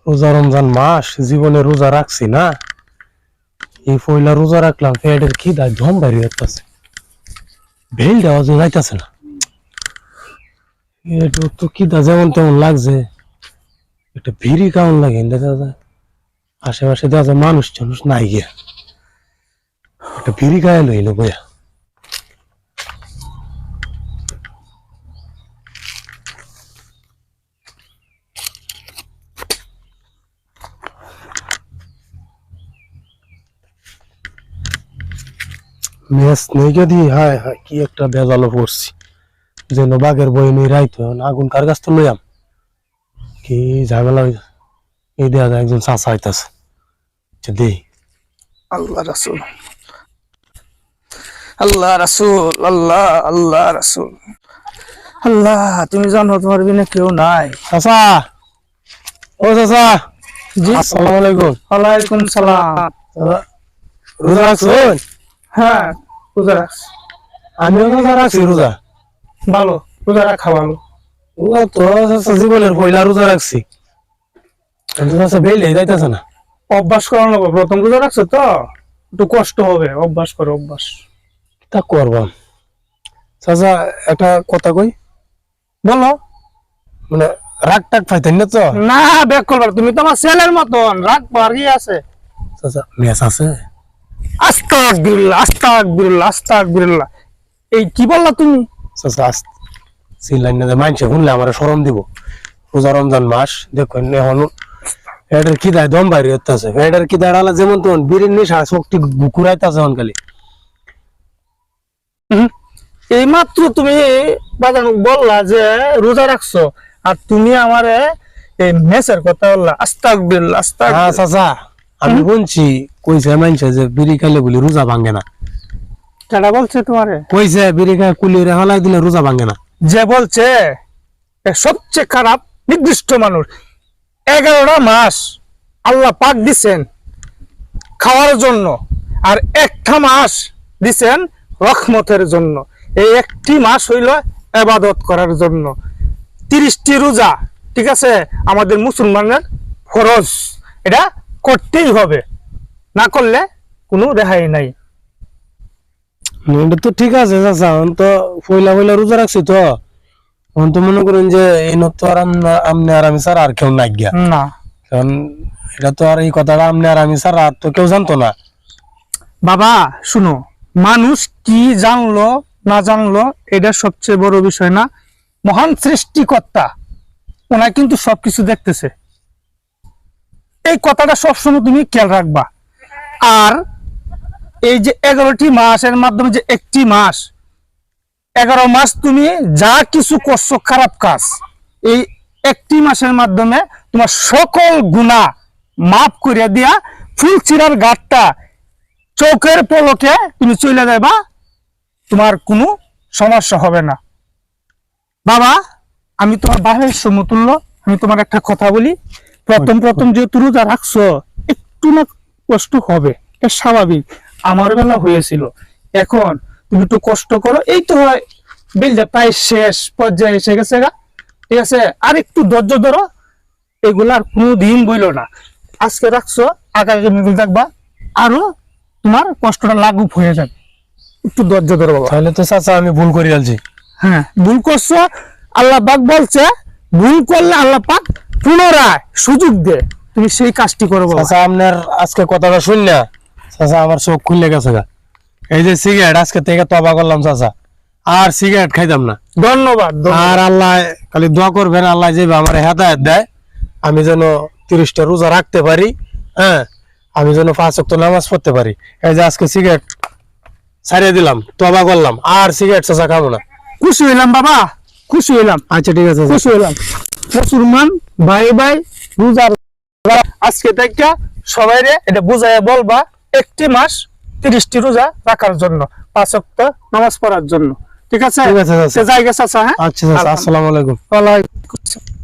রোজা রমজান মাস জীবনে রোজা রাখছি না, এই পয়লা রোজা রাখলাম, পেটের খিদায় ধম বাইরে যাচ্ছে, ভেল দেওয়া যাইতেছে না। এটা তো খিদা যেমন তেমন লাগছে, একটা ভিড়ি কেমন লাগে দেখা যায়, আশেপাশে দেখা যায় মানুষ টানুষ নাই গিয়া, একটা ভিড়ি গায়ে লইলো বইয়া। মেস নেই যদি হায় হায় কি একটা বেজালো পড়ছি, যেন বাঘের বই নিয়ে রাইতো আগুন কার কাছ তো লইয়াম, কি ঝামেলা হইছে। এই দেখা যায় একজন চাষা হইতাছে, দেই আল্লাহ রাসূল, আল্লাহ রাসূল, আল্লাহ আল্লাহ রাসূল। আল্লাহ তুমি জানো তোমার বিনা কেউ নাই। চাষা, ও চাষা, জি আসসালামু আলাইকুম। ওয়ালাইকুম সালাম। রোজা রাখছেন? হ্যাঁ রোজা রাখছি। আমিও রোজা রাখছি। রোজা ভালো, রোজা রাখা ভালো। রোজা তো চাচা জীবনের পয়লা রোজা রাখছি, বেলে যাইতেছে না। অভ্যাস করানো লাগবে, প্রথম রোজা রাখছো তো একটু কষ্ট হবে, অভ্যাস করো অভ্যাস। তা করবাম। চাচা একটা কথা কই, বলো। মানে রাগ টাগ পাইতেন না তো? না ব্যাক করবার, তুমি তো আমার ছেলের মতন, রাগ পারি আছে। চাচা মেস আছে? আস্তাগফিরুল্লাহ আস্তাগফিরুল্লাহ আস্তাগফিরুল্লাহ, এই কি বললা তুমি? চাচা চিল্লাই না, মানছে শুনলে আমার শরম দিব। রোজা রমজান মাস দেখুন, এখন এটার খিদায় দম বাইরে হচ্ছে, এটার খিদায় আলা যেমন তখন বীরের নেশা শক্তি ঘুরাইতেছে অনকালি। এই মাত্র তুমি বাজানো বললা যে রোজা রাখছো, আর তুমি আমারে এই মেসের কথা বললা। আস্তাগফিরুল্লাহ আস্তাগফিরুল্লাহ। চাচা আমি শুনছি, কইছে মানছে যে বিড়ি খাইলে বলি রোজা ভাঙে না। কেডা বলছে তোমারে? কইছে বিড়ি খাই কুলিরে হলাই দিলে রোজা ভাঙে না। যে বলছে সবচেয়ে খারাপ নির্দিষ্ট মানুষ। 11টা মাস আল্লাহ পাক দিছেন খাওয়ার জন্য, আর একটা মাস দিছেন রহমতের জন্য। এই একটি মাস হইল ইবাদত করার জন্য। 30টি রোজা, ঠিক আছে, আমাদের মুসলমানের ফরজ, এটা করতেই হবে, না করলে কোনো রেহাই নাই। এটা তো ঠিক আছে চাচা, তো পয়লা পয়লা রোজা রাখছি তো, এখন তো মনে করেন যে এই তো আর আমনে আর আমি ছাড়া আর কেউ নাই গিয়া না, কারণ এটা তো আর এই কথাটা আমনে আর আমি ছাড়া আর তো কেউ জানতো না। বাবা শুনো, মানুষ কি জানলো না জানলো এটা সবচেয়ে বড় বিষয় না। মহান সৃষ্টিকর্তা ওনার কিন্তু সবকিছু দেখতেছে, এই কথাটা সবসময় তুমি খেয়াল রাখবা। আর এই যে 11টি মাসের মাধ্যমে যে একটি মাস, 11 মাস তুমি যা কিছু করছো খারাপ কাজ, এই একটি মাসের মাধ্যমে তোমার সকল গুনাহ মাফ করে দিয়া ফুলচিরার ঘাটটা চোখের পলকে তুমি চলে যাবা, তোমার কোনো সমস্যা হবে না। বাবা আমি তোমার বাহের সমতুল্য, আমি তোমার একটা কথা বলি, প্রথম যেহেতু রোজা রাখছো একটু না কষ্ট হবে, এটা স্বাভাবিক, আমার বেলা হয়েছিল। এখন তুমি একটু কষ্ট করো, এই তো হয় বিলটা প্রায় শেষ পর্যায়ে এসে গেছে গা, ঠিক আছে, আর একটু ধৈর্য ধরো, এগুলা আর কোনো দিন বইলো না। আজকে রাখছো, আগামী দিন থাকবা, আরো তোমার কষ্টটা লাঘব হয়ে যাবে, একটু ধৈর্য ধরো বাবা। তাহলে তো চাচা আমি ভুল করে আলছি। হ্যাঁ ভুল করছো, আল্লাহ পাক বলছে ভুল করলে আল্লাহ পাক পুনরায় সুযোগ দে, তুমি সেই কাজটি করো বাবা। চাচা আপনার আজকে কথাটা শুন না চাচা, আমার চোখ খুলে গেছে গা। এই যে সিগারেট আজকে থেকে তবা করলাম চাচা, আর সিগারেট খাইতাম না। ধন্যবাদ। আর আল্লাহ খালি দোয়া করবেন, আল্লাহ যে আমার হেদায়েত দেয়, আমি যেন 30টা রোজা রাখতে পারি, হ্যাঁ, আমি যেন 5 ওয়াক্ত নামাজ পড়তে পারি। এই যে আজকে সিগারেট ছাড়িয়ে দিলাম, তবা করলাম, আর সিগারেট চাচা খাবো না। খুশি হইলাম বাবা, খুশি হইলাম। আচ্ছা ঠিক আছে, খুশি হইলাম। মুসলমান ভাই ভাই রোজার আজকে থেকে সবাই এটা বুঝাইয়া বলবা, একটি মাস 30টি রোজা রাখার জন্য, 5 ওয়াক্ত নামাজ পড়ার জন্য, ঠিক আছে? ঠিক আছে জায়গা চাচা। হ্যাঁ আচ্ছা চাচা, আসসালামু আলাইকুম। ওয়ালাইকুম আসসালাম।